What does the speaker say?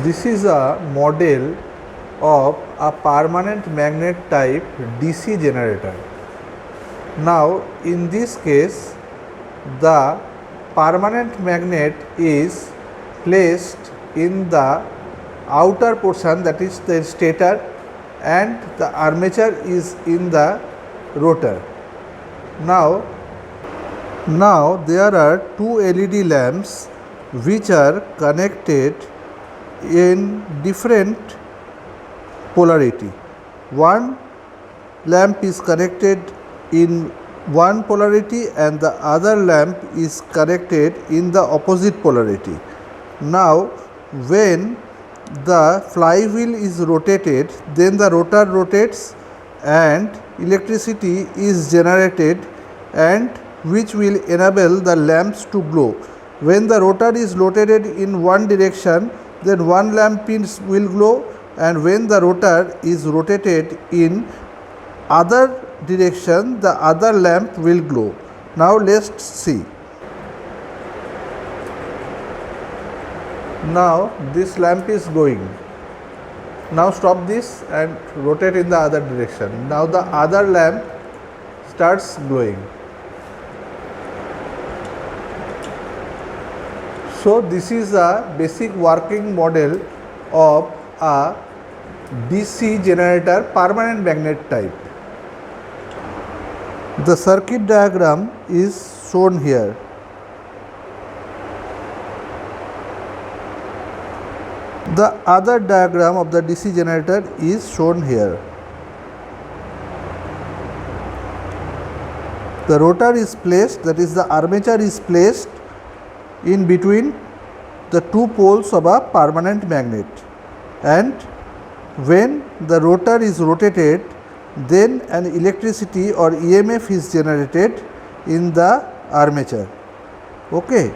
This is a model of a permanent magnet type DC generator. Now in this case the permanent magnet is placed in the outer portion, that is the stator, and the armature is in the rotor. Now there are two LED lamps which are connected in different polarity. One lamp is connected in one polarity and the other lamp is connected in the opposite polarity. Now when the flywheel is rotated, then the rotor rotates and electricity is generated, and which will enable the lamps to glow. When the rotor is rotated in one direction, then one lamp will glow, and when the rotor is rotated in other direction, the other lamp will glow. Now let's see. Now this lamp is glowing. Now stop this and rotate in the other direction. Now the other lamp starts glowing. So this is a basic working model of a DC generator permanent magnet type. The circuit diagram is shown here. The other diagram of the DC generator is shown here. The rotor is placed, that is the armature is placed in between the two poles of a permanent magnet, and when the rotor is rotated, then an electricity or EMF is generated in the armature. Okay.